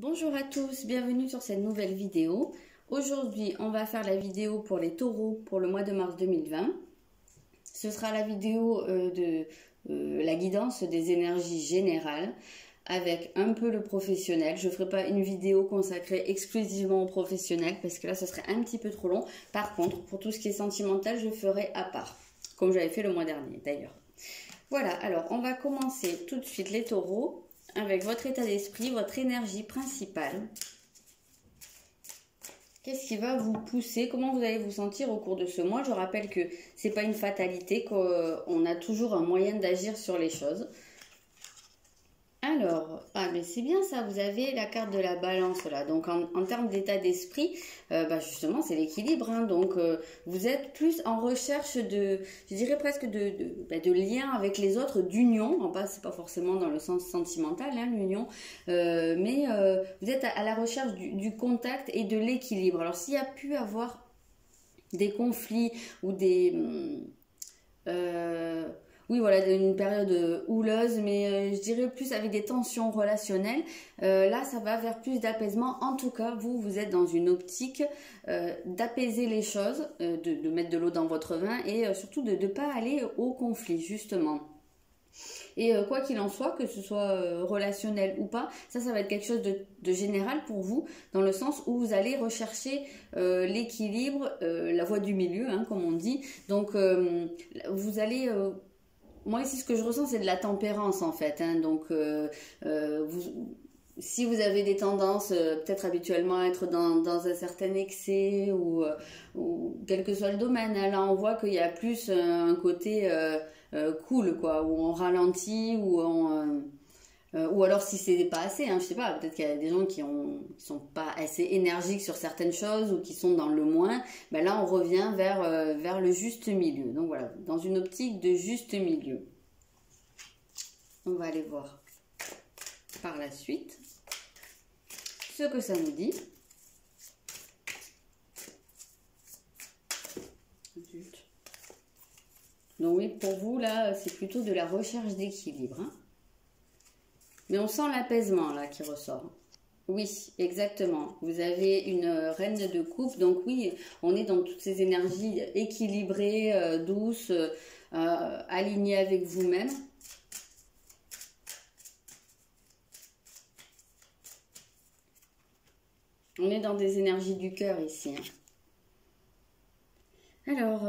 Bonjour à tous, bienvenue sur cette nouvelle vidéo. Aujourd'hui, on va faire la vidéo pour les taureaux pour le mois de mars 2020. Ce sera la vidéo de la guidance des énergies générales avec un peu le professionnel. Je ne ferai pas une vidéo consacrée exclusivement au professionnel parce que là, ce serait un petit peu trop long. Par contre, pour tout ce qui est sentimental, je ferai à part, comme j'avais fait le mois dernier d'ailleurs. Voilà, alors on va commencer tout de suite les taureaux avec votre état d'esprit, votre énergie principale. Qu'est-ce qui va vous pousser? Comment vous allez vous sentir au cours de ce mois? Je rappelle que c'est pas une fatalité, qu'on a toujours un moyen d'agir sur les choses. Alors, mais c'est bien ça, vous avez la carte de la balance là. Donc en termes d'état d'esprit, justement c'est l'équilibre. Hein, donc vous êtes plus en recherche de, je dirais presque de lien avec les autres, d'union. C'est pas forcément dans le sens sentimental, hein, l'union, mais vous êtes à la recherche du contact et de l'équilibre. Alors s'il y a pu avoir des conflits ou des... oui, voilà, une période houleuse, mais je dirais plus avec des tensions relationnelles. Là, ça va vers plus d'apaisement. En tout cas, vous êtes dans une optique d'apaiser les choses, de mettre de l'eau dans votre vin et surtout de ne pas aller au conflit, justement. Et quoi qu'il en soit, que ce soit relationnel ou pas, ça va être quelque chose de général pour vous, dans le sens où vous allez rechercher l'équilibre, la voie du milieu, hein, comme on dit. Donc, vous allez... moi ici ce que je ressens c'est de la tempérance en fait, hein. Donc si vous avez des tendances peut-être habituellement à être dans un certain excès ou quel que soit le domaine, hein, là on voit qu'il y a plus un côté cool quoi, où on ralentit, ou alors si c'est pas assez, hein, je sais pas, peut-être qu'il y a des gens qui sont pas assez énergiques sur certaines choses ou qui sont dans le moins, là on revient vers le juste milieu. Donc voilà, dans une optique de juste milieu. On va aller voir par la suite ce que ça nous dit. Donc oui, pour vous là, c'est plutôt de la recherche d'équilibre, hein. Mais on sent l'apaisement là qui ressort. Oui, exactement. Vous avez une reine de coupe. Donc oui, on est dans toutes ces énergies équilibrées, douces, alignées avec vous-même. On est dans des énergies du cœur ici, hein. Alors,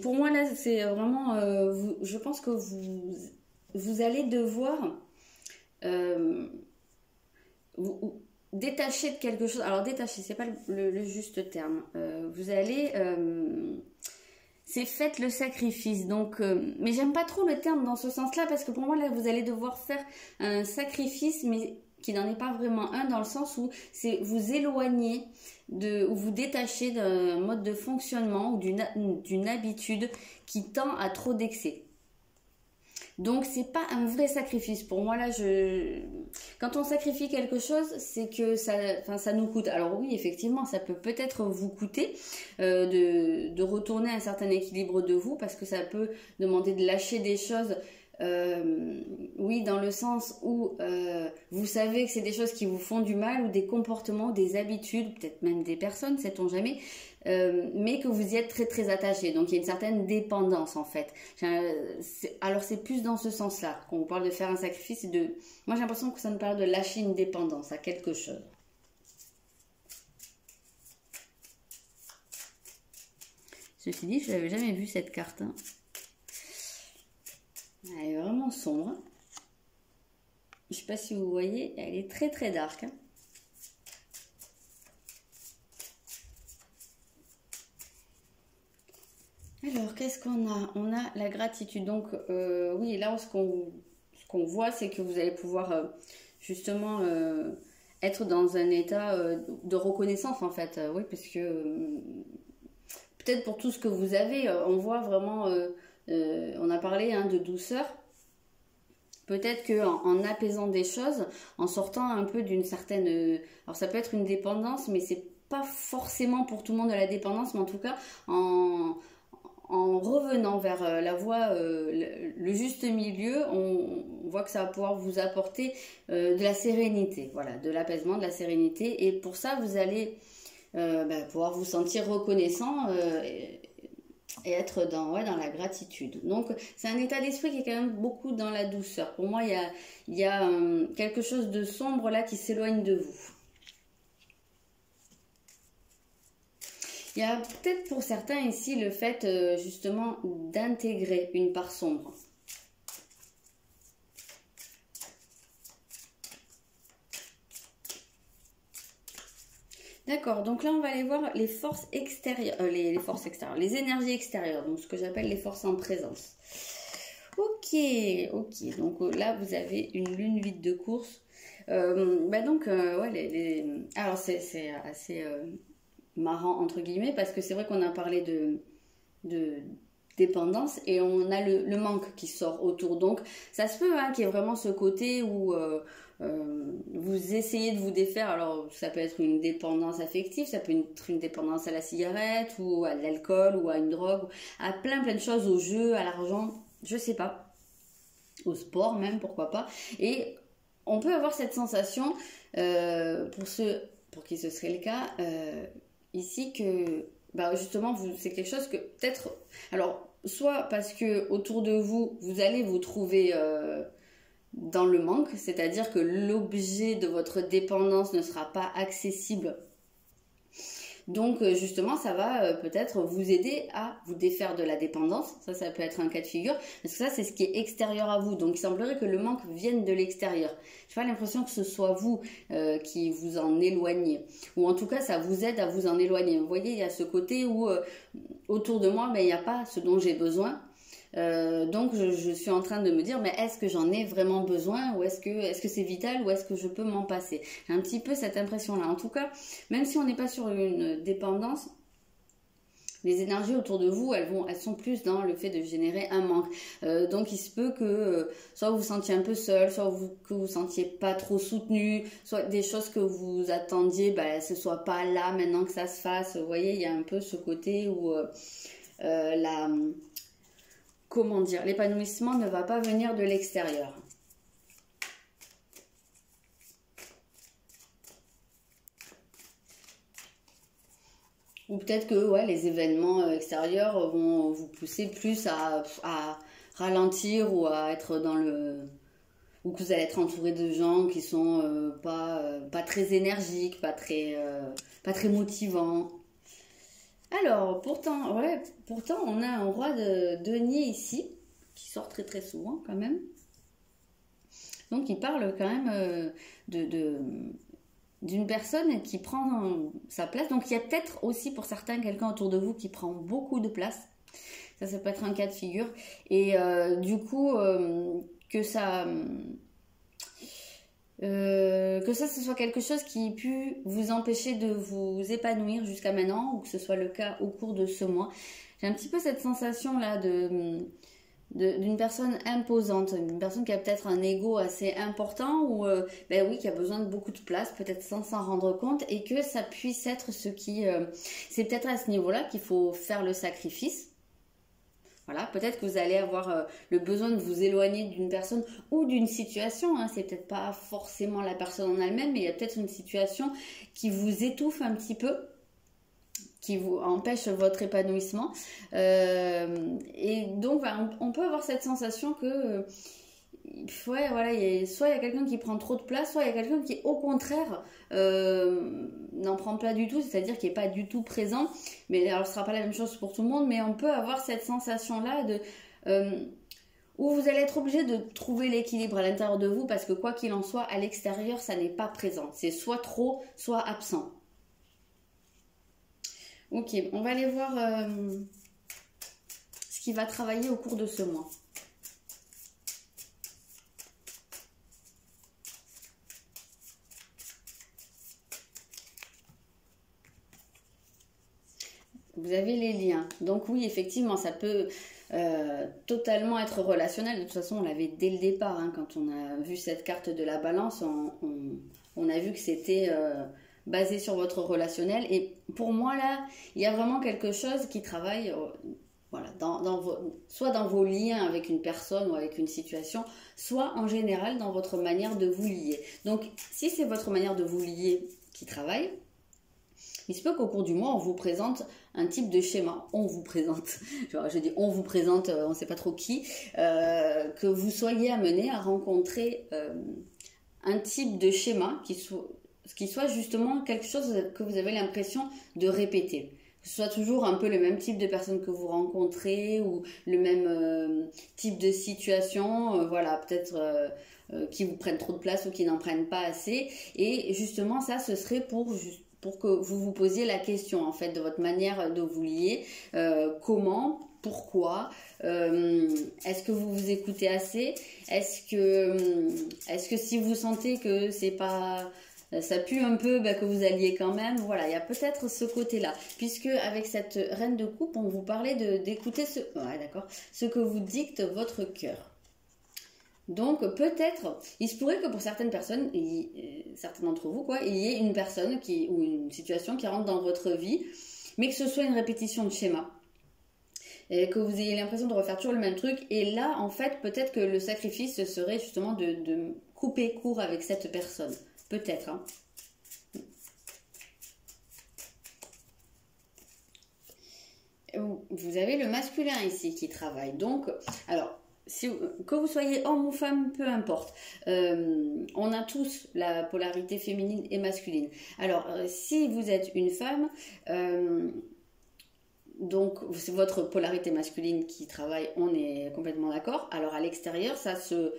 pour moi là, c'est vraiment... je pense que vous allez devoir... vous détacher de quelque chose. Alors détacher, c'est pas le juste terme. Vous allez, c'est faites le sacrifice. Donc, mais j'aime pas trop le terme dans ce sens-là parce que pour moi là, vous allez devoir faire un sacrifice, mais qui n'en est pas vraiment un, dans le sens où c'est vous éloigner ou vous détacher d'un mode de fonctionnement ou d'une habitude qui tend à trop d'excès. Donc c'est pas un vrai sacrifice. Pour moi là, quand on sacrifie quelque chose, c'est que ça nous coûte. Alors oui, effectivement, ça peut peut-être vous coûter de retourner un certain équilibre de vous, parce que ça peut demander de lâcher des choses. Oui, dans le sens où vous savez que c'est des choses qui vous font du mal, ou des comportements, des habitudes, peut-être même des personnes, sait-on jamais, mais que vous y êtes très très attaché. Donc il y a une certaine dépendance en fait. Alors c'est plus dans ce sens-là qu'on parle de faire un sacrifice. Moi j'ai l'impression que ça nous parle de lâcher une dépendance à quelque chose. Ceci dit, je n'avais jamais vu cette carte, hein. Elle est vraiment sombre. Je ne sais pas si vous voyez, elle est très très dark, hein. Alors, qu'est-ce qu'on a? On a la gratitude. Donc, oui, là, ce qu'on voit, c'est que vous allez pouvoir justement être dans un état de reconnaissance, en fait. Oui, parce que peut-être pour tout ce que vous avez, on voit vraiment... on a parlé, hein, de douceur. Peut-être qu'en apaisant des choses, en sortant un peu d'une certaine... alors ça peut être une dépendance, mais c'est pas forcément pour tout le monde de la dépendance, mais en tout cas, en en revenant vers la voie, le juste milieu, on voit que ça va pouvoir vous apporter de la sérénité, voilà, de l'apaisement, de la sérénité. Et pour ça, vous allez pouvoir vous sentir reconnaissant et être dans la gratitude. Donc, c'est un état d'esprit qui est quand même beaucoup dans la douceur. Pour moi, il y a quelque chose de sombre là qui s'éloigne de vous. Il y a peut-être pour certains ici le fait justement d'intégrer une part sombre. D'accord, donc là on va aller voir les forces extérieures, les forces extérieures, les énergies extérieures, donc ce que j'appelle les forces en présence. Ok, donc là vous avez une lune vide de course. Alors c'est assez marrant entre guillemets parce que c'est vrai qu'on a parlé de dépendance et on a le manque qui sort autour. Donc ça se peut qu'il y ait vraiment ce côté où vous essayez de vous défaire. Alors ça peut être une dépendance affective, ça peut être une dépendance à la cigarette ou à l'alcool ou à une drogue, à plein de choses, au jeu, à l'argent, je sais pas, au sport même, pourquoi pas. Et on peut avoir cette sensation, pour qui ce serait le cas, ici que justement c'est quelque chose que peut-être, alors soit parce que autour de vous vous allez vous trouver dans le manque, c'est-à-dire que l'objet de votre dépendance ne sera pas accessible, donc justement ça va peut-être vous aider à vous défaire de la dépendance. Ça peut être un cas de figure, parce que ça c'est ce qui est extérieur à vous, donc il semblerait que le manque vienne de l'extérieur. J'ai pas l'impression que ce soit vous qui vous en éloignez, ou en tout cas ça vous aide à vous en éloigner. Vous voyez, il y a ce côté où autour de moi il n'y a pas ce dont j'ai besoin. Donc je suis en train de me dire, mais est-ce que j'en ai vraiment besoin, ou est-ce que c'est vital, ou est-ce que je peux m'en passer? J'ai un petit peu cette impression là. En tout cas, même si on n'est pas sur une dépendance, les énergies autour de vous, elles sont plus dans le fait de générer un manque. Donc il se peut que soit vous vous sentiez un peu seul, soit que vous sentiez pas trop soutenu, soit des choses que vous attendiez, ce soit pas là maintenant que ça se fasse. Vous voyez, il y a un peu ce côté où comment dire, l'épanouissement ne va pas venir de l'extérieur. Ou peut-être que les événements extérieurs vont vous pousser plus à ralentir, ou à être dans le... ou que vous allez être entouré de gens qui sont pas très énergiques, pas très motivants. Alors, pourtant, on a un roi de denier ici, qui sort très très souvent quand même. Donc, il parle quand même d'une personne qui prend sa place. Donc, il y a peut-être aussi pour certains quelqu'un autour de vous qui prend beaucoup de place. Ça peut être un cas de figure. Et du coup, que ça... ce soit quelque chose qui ait pu vous empêcher de vous épanouir jusqu'à maintenant, ou que ce soit le cas au cours de ce mois. J'ai un petit peu cette sensation là d'une personne imposante, une personne qui a peut-être un ego assez important, ou qui a besoin de beaucoup de place, peut-être sans s'en rendre compte, et que ça puisse être ce qui... c'est peut-être à ce niveau-là qu'il faut faire le sacrifice. Voilà, peut-être que vous allez avoir le besoin de vous éloigner d'une personne ou d'une situation. C'est peut-être pas forcément la personne en elle-même, mais il y a peut-être une situation qui vous étouffe un petit peu, qui vous empêche votre épanouissement. Et donc, on peut avoir cette sensation que... soit il y a quelqu'un qui prend trop de place, soit il y a quelqu'un qui au contraire n'en prend pas du tout, c'est-à-dire qui n'est pas du tout présent. Mais alors ce sera pas la même chose pour tout le monde, mais on peut avoir cette sensation là où vous allez être obligé de trouver l'équilibre à l'intérieur de vous, parce que quoi qu'il en soit, à l'extérieur ça n'est pas présent, c'est soit trop, soit absent. Ok, on va aller voir ce qui va travailler au cours de ce mois. Vous avez les liens. Donc oui, effectivement, ça peut totalement être relationnel. De toute façon, on l'avait dès le départ. Quand on a vu cette carte de la balance, on a vu que c'était basé sur votre relationnel. Et pour moi, là, il y a vraiment quelque chose qui travaille soit dans vos liens avec une personne ou avec une situation, soit en général dans votre manière de vous lier. Donc, si c'est votre manière de vous lier qui travaille, il se peut qu'au cours du mois, on vous présente un type de schéma. On vous présente, je dis on vous présente, on ne sait pas trop qui, que vous soyez amené à rencontrer un type de schéma qui soit justement quelque chose que vous avez l'impression de répéter. Que ce soit toujours un peu le même type de personne que vous rencontrez ou le même type de situation, voilà, peut-être qui vous prennent trop de place ou qui n'en prennent pas assez. Et justement, ça, ce serait pour que vous vous posiez la question en fait de votre manière de vous lier, comment, pourquoi, est-ce que vous vous écoutez assez, est-ce que si vous sentez que c'est pas, ça pue un peu, que vous alliez quand même, voilà, il y a peut-être ce côté-là, puisque avec cette reine de coupe, on vous parlait d'écouter ce que vous dicte votre cœur. Donc peut-être, il se pourrait que pour certaines personnes, certains d'entre vous, il y ait une personne ou une situation qui rentre dans votre vie, mais que ce soit une répétition de schéma. Et que vous ayez l'impression de refaire toujours le même truc. Et là, en fait, peut-être que le sacrifice serait justement de couper court avec cette personne. Peut-être, hein. Vous avez le masculin ici qui travaille. Donc, alors... que vous soyez homme ou femme, peu importe. On a tous la polarité féminine et masculine. Alors, si vous êtes une femme, donc c'est votre polarité masculine qui travaille, on est complètement d'accord. Alors, à l'extérieur, ça se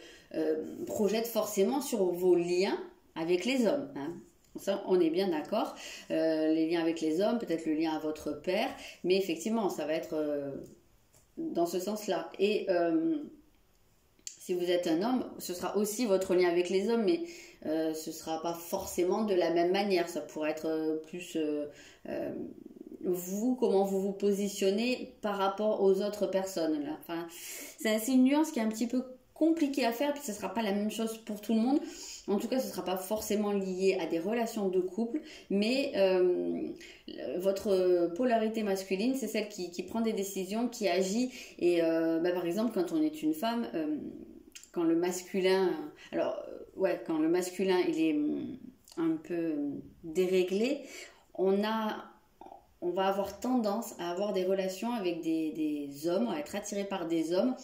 projette forcément sur vos liens avec les hommes, hein. Ça, on est bien d'accord. Les liens avec les hommes, peut-être le lien à votre père, mais effectivement, ça va être dans ce sens-là. Et... si vous êtes un homme, ce sera aussi votre lien avec les hommes, mais ce ne sera pas forcément de la même manière. Ça pourrait être plus vous, comment vous vous positionnez par rapport aux autres personnes. Là. Enfin, c'est une nuance qui est un petit peu compliquée à faire, puis ce ne sera pas la même chose pour tout le monde. En tout cas, ce ne sera pas forcément lié à des relations de couple, mais votre polarité masculine, c'est celle qui prend des décisions, qui agit. Et par exemple, quand on est une femme... quand le masculin, quand le masculin il est un peu déréglé, on va avoir tendance à avoir des relations avec des hommes, à être attiré par des hommes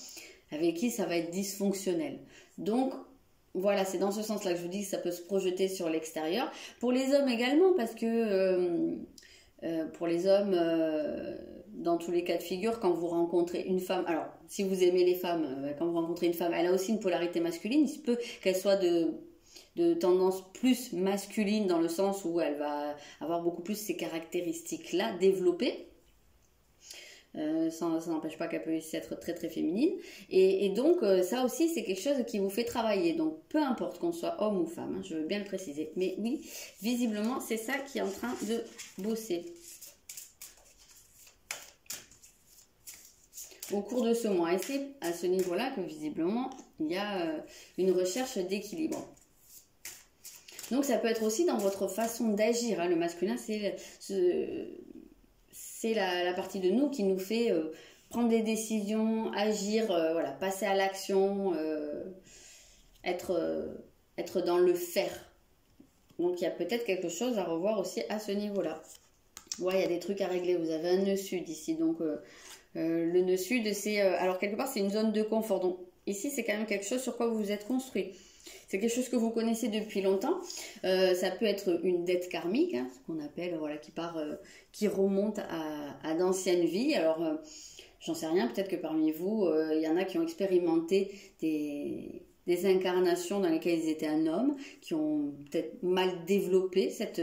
avec qui ça va être dysfonctionnel. Donc voilà, c'est dans ce sens-là que je vous dis que ça peut se projeter sur l'extérieur. Pour les hommes également, parce que pour les hommes, dans tous les cas de figure, quand vous rencontrez une femme, alors si vous aimez les femmes, quand vous rencontrez une femme, elle a aussi une polarité masculine, il se peut qu'elle soit de tendance plus masculine dans le sens où elle va avoir beaucoup plus ces caractéristiques-là développées. Ça n'empêche pas qu'elle puisse être très très féminine. Et donc ça aussi c'est quelque chose qui vous fait travailler. Donc peu importe qu'on soit homme ou femme, hein, je veux bien le préciser. Mais oui, visiblement c'est ça qui est en train de bosser. Au cours de ce mois. Et c'est à ce niveau-là que visiblement il y a une recherche d'équilibre. Donc ça peut être aussi dans votre façon d'agir. Hein. Le masculin c'est la partie de nous qui nous fait prendre des décisions, agir, passer à l'action, être dans le faire. Donc il y a peut-être quelque chose à revoir aussi à ce niveau-là. Ouais, il y a des trucs à régler. Vous avez un nœud sud ici. Donc le nœud sud, c'est... alors quelque part, c'est une zone de confort. Donc ici, c'est quand même quelque chose sur quoi vous vous êtes construit. C'est quelque chose que vous connaissez depuis longtemps. Ça peut être une dette karmique, hein, ce qu'on appelle, qui remonte à d'anciennes vies. Alors, j'en sais rien, peut-être que parmi vous, il y en a qui ont expérimenté des incarnations dans lesquelles ils étaient un homme, qui ont peut-être mal développé cette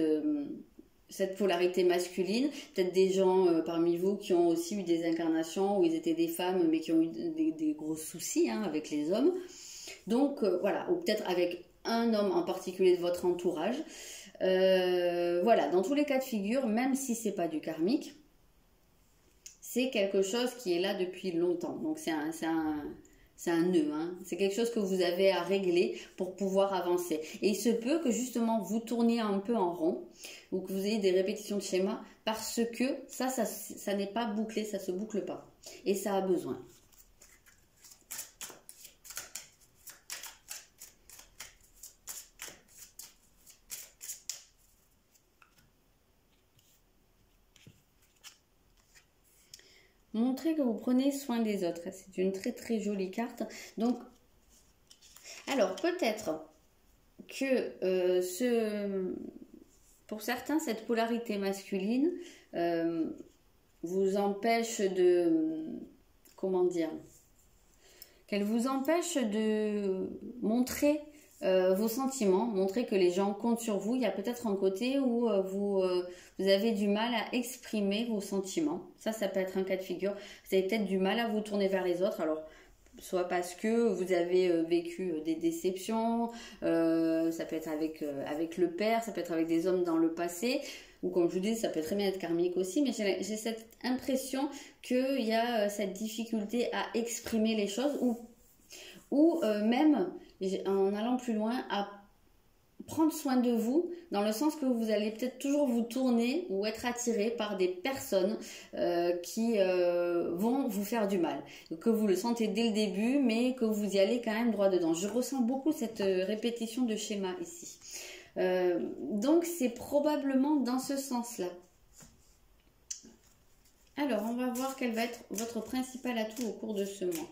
polarité masculine. Peut-être des gens parmi vous qui ont aussi eu des incarnations où ils étaient des femmes, mais qui ont eu des gros soucis avec les hommes. Donc ou peut-être avec un homme en particulier de votre entourage. Dans tous les cas de figure, même si c'est pas du karmique, c'est quelque chose qui est là depuis longtemps. Donc c'est un nœud, hein. C'est quelque chose que vous avez à régler pour pouvoir avancer. Et il se peut que justement vous tourniez un peu en rond ou que vous ayez des répétitions de schémas parce que ça n'est pas bouclé, ça se boucle pas. Et ça a besoin. Montrez que vous prenez soin des autres. C'est une très très jolie carte. Donc, alors peut-être que pour certains, cette polarité masculine vous empêche de, comment dire, qu'elle vous empêche de montrer vos sentiments, montrer que les gens comptent sur vous. Il y a peut-être un côté où vous avez du mal à exprimer vos sentiments. Ça peut être un cas de figure. Vous avez peut-être du mal à vous tourner vers les autres. Alors, soit parce que vous avez vécu des déceptions, ça peut être avec le père, ça peut être avec des hommes dans le passé, ou comme je vous dis, ça peut très bien être karmique aussi, mais j'ai cette impression qu'il y a cette difficulté à exprimer les choses, ou même, en allant plus loin, à prendre soin de vous, dans le sens que vous allez peut-être toujours vous tourner ou être attiré par des personnes qui vont vous faire du mal, que vous le sentez dès le début, mais que vous y allez quand même droit dedans. Je ressens beaucoup cette répétition de schéma ici. Donc c'est probablement dans ce sens-là. Alors on va voir quel va être votre principal atout au cours de ce mois.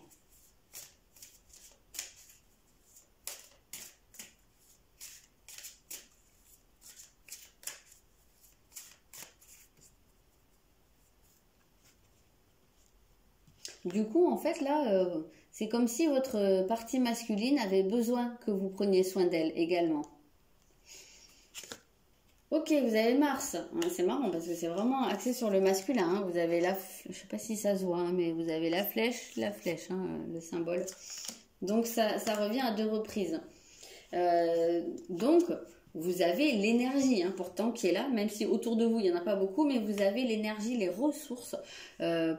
Du coup, en fait, là, c'est comme si votre partie masculine avait besoin que vous preniez soin d'elle également. Ok, vous avez Mars. C'est marrant parce que c'est vraiment axé sur le masculin. Hein. Vous avez je sais pas si ça se voit, hein, mais vous avez la flèche, hein, le symbole. Donc ça revient à 2 reprises. Donc, vous avez l'énergie, hein, pourtant, qui est là, même si autour de vous, il n'y en a pas beaucoup, mais vous avez l'énergie, les ressources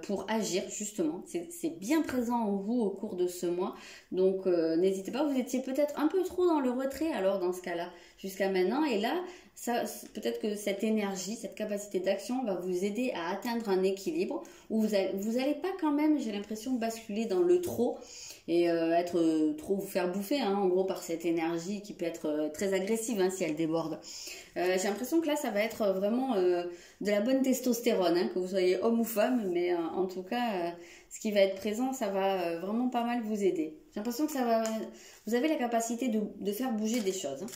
pour agir, justement. C'est bien présent en vous au cours de ce mois. Donc, n'hésitez pas, vous étiez peut-être un peu trop dans le retrait, alors, dans ce cas-là, jusqu'à maintenant. Et là, peut-être que cette énergie, cette capacité d'action va vous aider à atteindre un équilibre où vous allez pas quand même, j'ai l'impression, basculer dans le trop et trop vous faire bouffer, hein, en gros, par cette énergie qui peut être très agressive, hein, si elle déborde. J'ai l'impression que là, ça va être vraiment de la bonne testostérone, hein, que vous soyez homme ou femme, mais en tout cas, ce qui va être présent, ça va vraiment pas mal vous aider. J'ai l'impression que vous avez la capacité de faire bouger des choses, hein.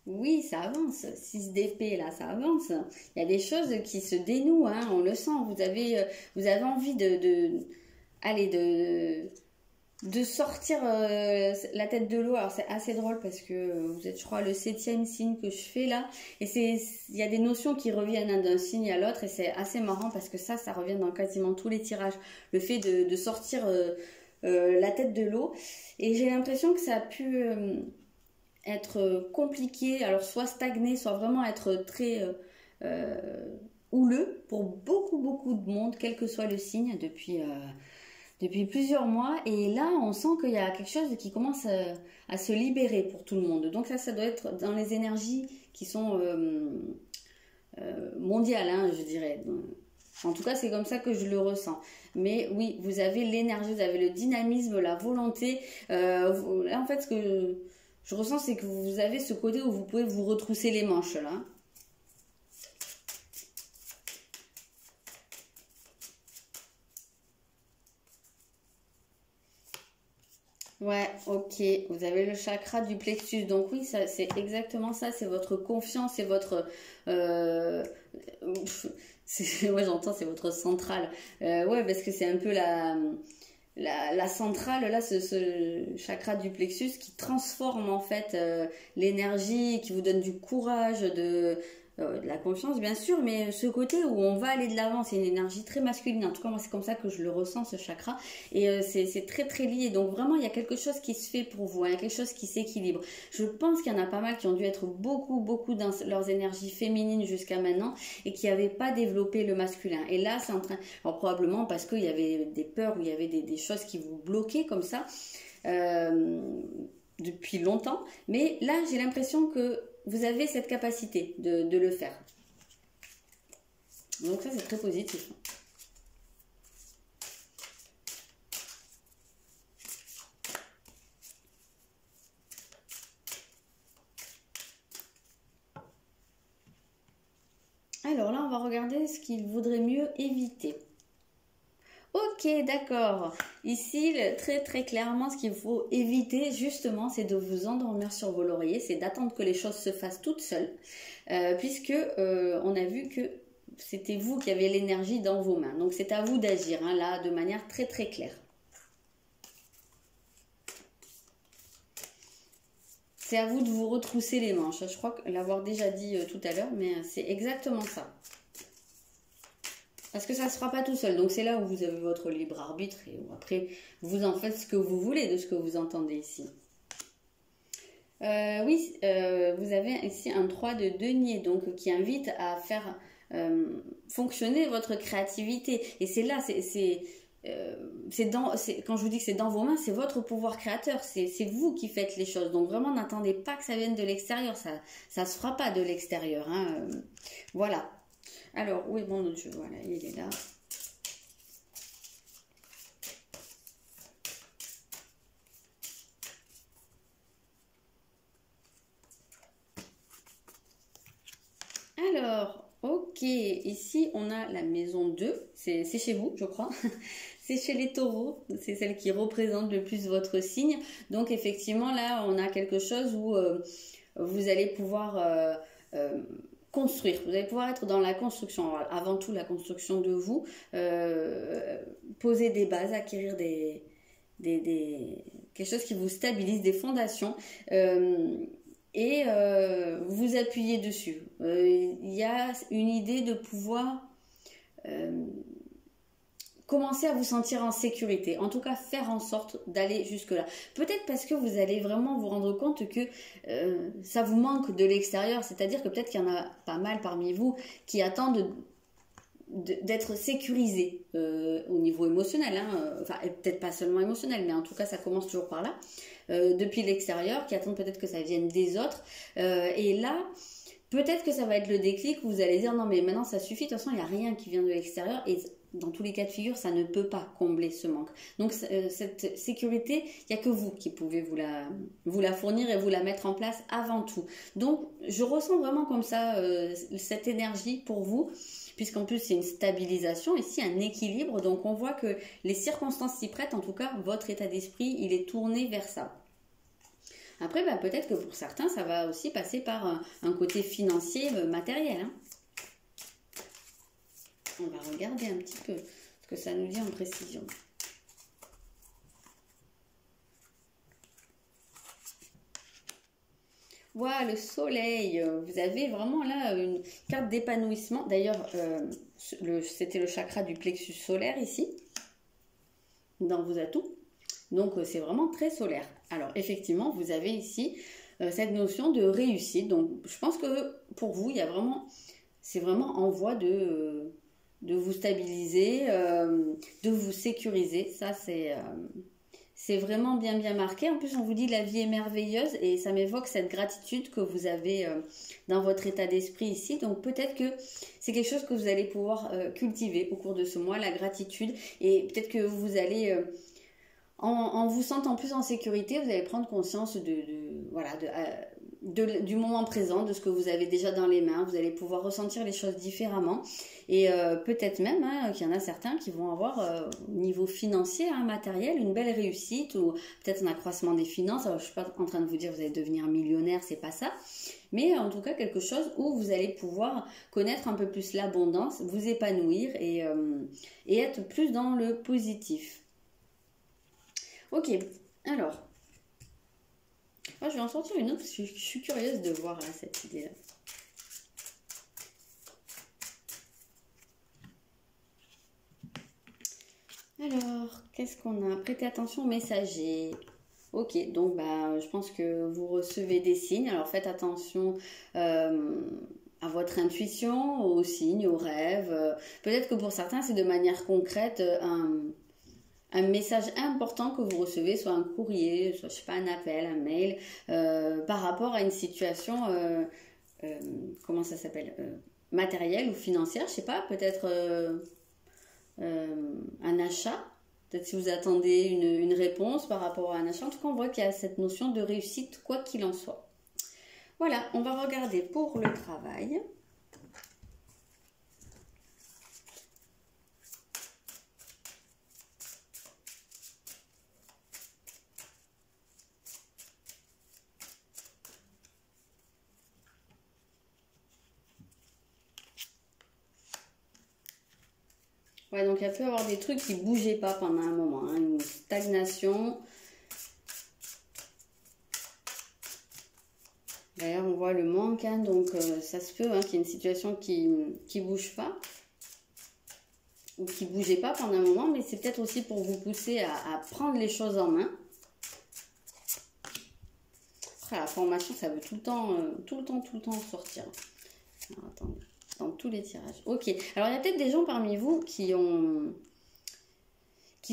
Oui, ça avance. 6 d'épée, là, ça avance. Il y a des choses qui se dénouent, hein, on le sent. Vous avez envie de sortir la tête de l'eau. Alors, c'est assez drôle parce que vous êtes, je crois, le 7e signe que je fais là. Et il y a des notions qui reviennent, hein, d'un signe à l'autre. Et c'est assez marrant parce que ça revient dans quasiment tous les tirages. Le fait de sortir la tête de l'eau. Et j'ai l'impression que ça a pu être compliqué, alors soit stagner, soit vraiment être très houleux pour beaucoup de monde, quel que soit le signe, depuis plusieurs mois. Et là, on sent qu'il y a quelque chose qui commence à se libérer pour tout le monde. Donc ça doit être dans les énergies qui sont mondiales, hein, je dirais. En tout cas, c'est comme ça que je le ressens. Mais oui, vous avez l'énergie, vous avez le dynamisme, la volonté. Là, en fait, ce que je ressens, c'est que vous avez ce côté où vous pouvez vous retrousser les manches, là. Ouais, ok. Vous avez le chakra du plexus. Donc oui, c'est exactement ça. C'est votre confiance, c'est votre... moi j'entends, c'est votre centrale. Ouais, parce que c'est un peu la centrale, là, ce chakra du plexus qui transforme en fait l'énergie, qui vous donne du courage, de la confiance bien sûr, mais ce côté où on va aller de l'avant, c'est une énergie très masculine, en tout cas moi c'est comme ça que je le ressens ce chakra, et c'est très très lié, donc vraiment il y a quelque chose qui se fait pour vous, hein, il y a quelque chose qui s'équilibre. Je pense qu'il y en a pas mal qui ont dû être beaucoup dans leurs énergies féminines jusqu'à maintenant, et qui n'avaient pas développé le masculin, et là c'est en train, alors probablement parce qu'il y avait des peurs, ou il y avait des choses qui vous bloquaient comme ça, depuis longtemps, mais là j'ai l'impression que vous avez cette capacité de le faire. Donc ça c'est très positif. Alors là on va regarder ce qu'il vaudrait mieux éviter. Ok, d'accord. Ici, très clairement, ce qu'il faut éviter, justement, c'est de vous endormir sur vos lauriers, c'est d'attendre que les choses se fassent toutes seules, puisque on a vu que c'était vous qui avez l'énergie dans vos mains. Donc, c'est à vous d'agir, hein, là, de manière très claire. C'est à vous de vous retrousser les manches. Je crois l'avoir déjà dit tout à l'heure, mais c'est exactement ça. Parce que ça ne se fera pas tout seul. Donc c'est là où vous avez votre libre arbitre et où après vous en faites ce que vous voulez de ce que vous entendez ici. Oui, vous avez ici un 3 de denier, donc qui invite à faire fonctionner votre créativité. Et c'est là, quand je vous dis que c'est dans vos mains, c'est votre pouvoir créateur. C'est vous qui faites les choses. Donc vraiment, n'attendez pas que ça vienne de l'extérieur. Ça se fera pas de l'extérieur. Hein. Voilà. Alors, où est mon autre jeu? Voilà, il est là. Alors, ok, ici on a la maison 2, c'est chez vous, je crois. C'est chez les taureaux, c'est celle qui représente le plus votre signe. Donc effectivement, là, on a quelque chose où vous allez pouvoir construire. Vous allez pouvoir être dans la construction, avant tout la construction de vous, poser des bases, acquérir quelque chose qui vous stabilise, des fondations, et vous appuyer dessus. Il y a une idée de pouvoir commencer à vous sentir en sécurité, en tout cas faire en sorte d'aller jusque-là. Peut-être parce que vous allez vraiment vous rendre compte que ça vous manque de l'extérieur, c'est-à-dire que peut-être qu'il y en a pas mal parmi vous qui attendent d'être sécurisés au niveau émotionnel, hein, enfin peut-être pas seulement émotionnel, mais en tout cas ça commence toujours par là, depuis l'extérieur, qui attendent peut-être que ça vienne des autres, et là peut-être que ça va être le déclic où vous allez dire non mais maintenant ça suffit, de toute façon il n'y a rien qui vient de l'extérieur, et dans tous les cas de figure ça ne peut pas combler ce manque. Donc cette sécurité, il n'y a que vous qui pouvez vous la fournir et vous la mettre en place avant tout. Donc je ressens vraiment comme ça cette énergie pour vous, puisqu'en plus c'est une stabilisation, ici un équilibre, donc on voit que les circonstances s'y prêtent, en tout cas votre état d'esprit il est tourné vers ça. Après, bah, peut-être que pour certains, ça va aussi passer par un côté financier, matériel. Hein. On va regarder un petit peu ce que ça nous dit en précision. Voilà, le soleil. Vous avez vraiment là une carte d'épanouissement. D'ailleurs, c'était le chakra du plexus solaire ici, dans vos atouts. Donc, c'est vraiment très solaire. Alors, effectivement, vous avez ici cette notion de réussite. Donc, je pense que pour vous, il y a vraiment, c'est vraiment en voie de vous stabiliser, de vous sécuriser. Ça, c'est vraiment bien marqué. En plus, on vous dit la vie est merveilleuse et ça m'évoque cette gratitude que vous avez dans votre état d'esprit ici. Donc, peut-être que c'est quelque chose que vous allez pouvoir cultiver au cours de ce mois, la gratitude. Et peut-être que vous allez... En vous sentant plus en sécurité, vous allez prendre conscience du moment présent, de ce que vous avez déjà dans les mains. Vous allez pouvoir ressentir les choses différemment. Et peut-être même qu'il y en a certains qui vont avoir, au niveau financier, matériel, une belle réussite ou peut-être un accroissement des finances. Alors, je ne suis pas en train de vous dire que vous allez devenir millionnaire, c'est pas ça. Mais en tout cas, quelque chose où vous allez pouvoir connaître un peu plus l'abondance, vous épanouir et être plus dans le positif. Ok, alors, moi je vais en sortir une autre parce que je suis curieuse de voir là, cette idée-là. Alors, qu'est-ce qu'on a? Prêtez attention aux messagers. Ok, donc bah, je pense que vous recevez des signes. Alors faites attention à votre intuition, aux signes, aux rêves. Peut-être que pour certains, c'est de manière concrète un message important que vous recevez, soit un courrier, soit je sais pas, un appel, un mail, par rapport à une situation, comment ça s'appelle, matérielle ou financière, je sais pas, peut-être un achat. Peut-être si vous attendez une réponse par rapport à un achat. En tout cas, on voit qu'il y a cette notion de réussite, quoi qu'il en soit. Voilà, on va regarder pour le travail. Ouais, donc il peut y avoir des trucs qui ne bougeaient pas pendant un moment, hein, une stagnation. D'ailleurs, on voit le manque, hein, donc ça se peut qu'il y ait une situation qui ne bouge pas, ou qui ne bougeait pas pendant un moment, mais c'est peut-être aussi pour vous pousser à prendre les choses en main. Après, la formation, ça veut tout le temps sortir. Alors, attendez. Dans tous les tirages. Ok. Alors, il y a peut-être des gens parmi vous qui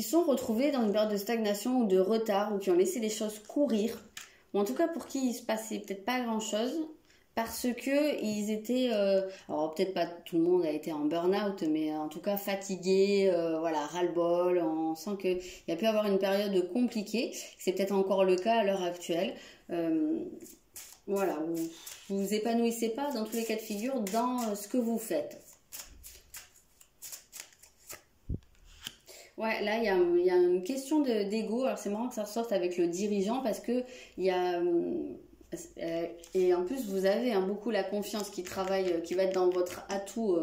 sont retrouvés dans une période de stagnation ou de retard, ou qui ont laissé les choses courir, ou en tout cas pour qui il se passait peut-être pas grand-chose, parce que ils étaient, alors peut-être pas tout le monde a été en burn-out, mais en tout cas fatigué, voilà, ras-le-bol. On sent qu'il y a pu avoir une période compliquée. C'est peut-être encore le cas à l'heure actuelle. Voilà, vous vous épanouissez pas dans tous les cas de figure dans ce que vous faites. Ouais, là, il y a une question d'ego. Alors, c'est marrant que ça ressorte avec le dirigeant parce que il y a... et en plus, vous avez beaucoup la confiance qui travaille, qui va être dans votre atout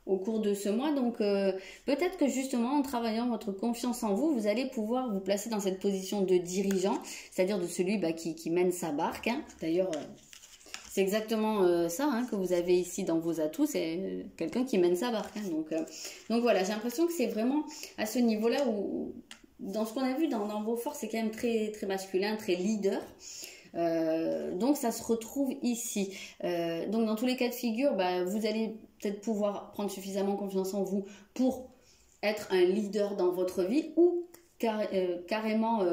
au cours de ce mois. Donc, peut-être que justement, en travaillant votre confiance en vous, vous allez pouvoir vous placer dans cette position de dirigeant, c'est-à-dire de celui qui mène sa barque. Hein. D'ailleurs... c'est exactement ça que vous avez ici dans vos atouts, c'est quelqu'un qui mène sa barque. Hein. Donc voilà, j'ai l'impression que c'est vraiment à ce niveau-là où, dans ce qu'on a vu dans vos forces, c'est quand même très, très masculin, très leader. Donc ça se retrouve ici. Donc dans tous les cas de figure, vous allez peut-être pouvoir prendre suffisamment confiance en vous pour être un leader dans votre vie ou carrément...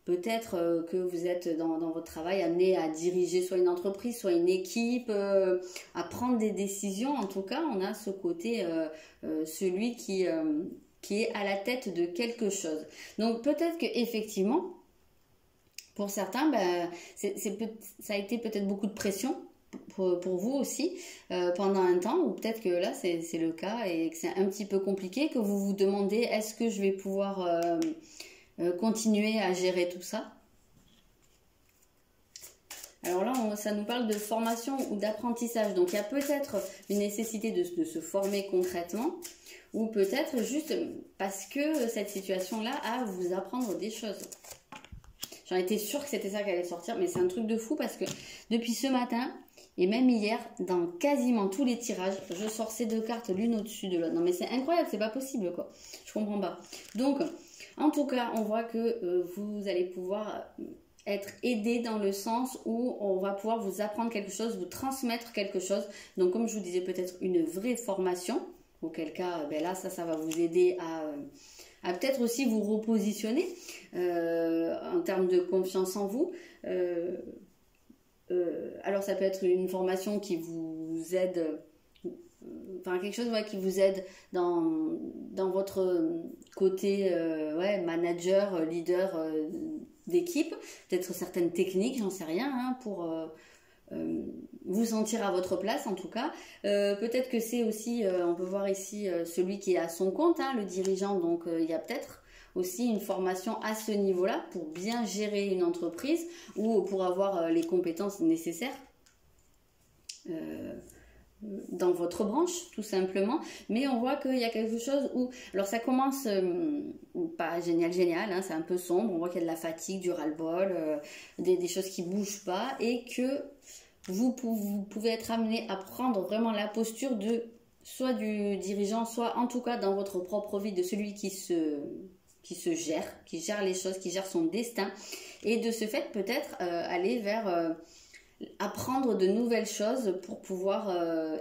peut-être que vous êtes dans votre travail amené à diriger soit une entreprise, soit une équipe, à prendre des décisions. En tout cas, on a ce côté, celui qui est à la tête de quelque chose. Donc peut-être qu'effectivement, pour certains, ça a été peut-être beaucoup de pression pour vous aussi pendant un temps, ou peut-être que là c'est le cas et que c'est un petit peu compliqué, que vous vous demandez est-ce que je vais pouvoir... continuer à gérer tout ça. Alors là, ça nous parle de formation ou d'apprentissage. Donc il y a peut-être une nécessité de se former concrètement, ou peut-être juste parce que cette situation-là a à vous apprendre des choses. J'en étais sûre que c'était ça qui allait sortir, mais c'est un truc de fou parce que depuis ce matin, et même hier, dans quasiment tous les tirages, je sors ces deux cartes l'une au-dessus de l'autre. Non mais c'est incroyable, c'est pas possible quoi. Je comprends pas. Donc... en tout cas, on voit que vous allez pouvoir être aidé dans le sens où on va pouvoir vous apprendre quelque chose, vous transmettre quelque chose. Donc, comme je vous disais, peut-être une vraie formation, auquel cas, là, ça va vous aider à peut-être aussi vous repositionner en termes de confiance en vous. Alors, ça peut être une formation qui vous aide... enfin quelque chose qui vous aide dans votre côté manager, leader d'équipe, peut-être certaines techniques, j'en sais rien, pour vous sentir à votre place en tout cas. Peut-être que c'est aussi, on peut voir ici celui qui est à son compte, le dirigeant, donc il y a peut-être aussi une formation à ce niveau-là pour bien gérer une entreprise ou pour avoir les compétences nécessaires dans votre branche tout simplement. Mais on voit qu'il y a quelque chose où, alors ça commence pas génial, c'est un peu sombre, on voit qu'il y a de la fatigue, du ras-le-bol, des choses qui bougent pas, et que vous pouvez être amené à prendre vraiment la posture de soit du dirigeant, soit en tout cas dans votre propre vie de celui qui se gère, qui gère les choses, qui gère son destin. Et de ce fait, peut-être aller vers apprendre de nouvelles choses pour pouvoir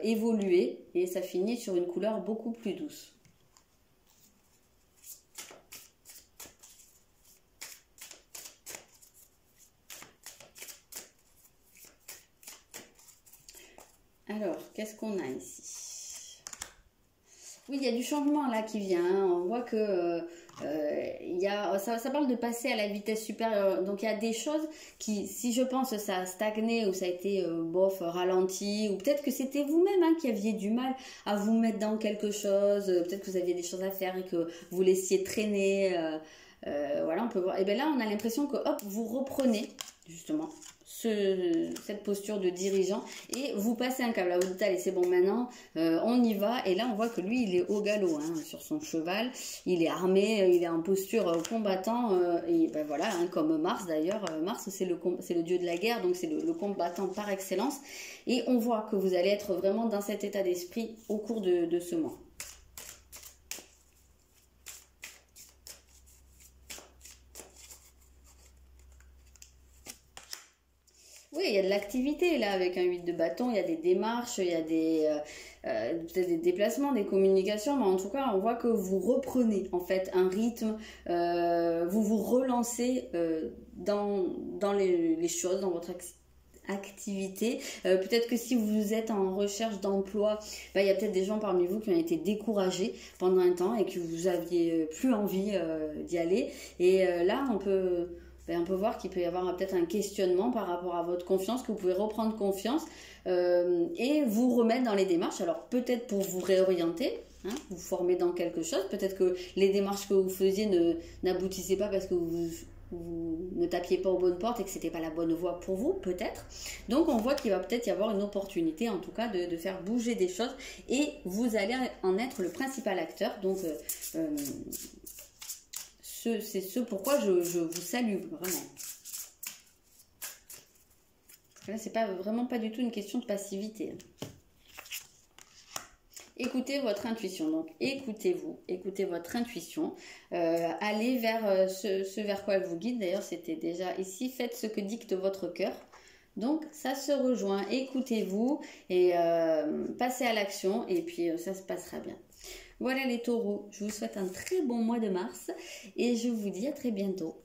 évoluer. Et ça finit sur une couleur beaucoup plus douce. Alors, qu'est-ce qu'on a ici? Oui, il y a du changement là qui vient. Hein. On voit que ça parle de passer à la vitesse supérieure. Donc, il y a des choses qui, si je pense, ça a stagné ou ça a été bof, ralenti, ou peut-être que c'était vous-même hein, qui aviez du mal à vous mettre dans quelque chose. Peut-être que vous aviez des choses à faire et que vous laissiez traîner. Voilà, on peut voir. Et bien là, on a l'impression que, hop, vous reprenez justement cette posture de dirigeant et vous passez un câble. Là, vous dites, allez, c'est bon, maintenant, on y va. Et là, on voit que lui, il est au galop hein, sur son cheval. Il est armé, il est en posture combattant. Et ben voilà, hein, comme Mars d'ailleurs. Mars, c'est le dieu de la guerre, donc c'est le combattant par excellence. Et on voit que vous allez être vraiment dans cet état d'esprit au cours de ce mois. Oui, il y a de l'activité là avec un 8 de bâton, il y a des démarches, il y a peut-être des déplacements, des communications, mais en tout cas on voit que vous reprenez en fait un rythme, vous vous relancez dans les choses, dans votre activité. Peut-être que si vous êtes en recherche d'emploi, il y a peut-être des gens parmi vous qui ont été découragés pendant un temps et que vous aviez plus envie d'y aller. Et là on peut voir qu'il peut y avoir peut-être un questionnement par rapport à votre confiance, que vous pouvez reprendre confiance et vous remettre dans les démarches. Alors peut-être pour vous réorienter, hein, vous former dans quelque chose. Peut-être que les démarches que vous faisiez n'aboutissaient pas parce que vous ne tapiez pas aux bonnes portes et que c'était pas la bonne voie pour vous, peut-être. Donc on voit qu'il va peut-être y avoir une opportunité en tout cas de faire bouger des choses et vous allez en être le principal acteur. Donc c'est ce pourquoi je vous salue, vraiment. Là, c'est vraiment pas du tout une question de passivité. Écoutez votre intuition, donc écoutez-vous, écoutez votre intuition, allez vers ce vers quoi elle vous guide. D'ailleurs, c'était déjà ici, faites ce que dicte votre cœur. Donc, ça se rejoint, écoutez-vous et passez à l'action et puis ça se passera bien. Voilà les taureaux, je vous souhaite un très bon mois de mars et je vous dis à très bientôt.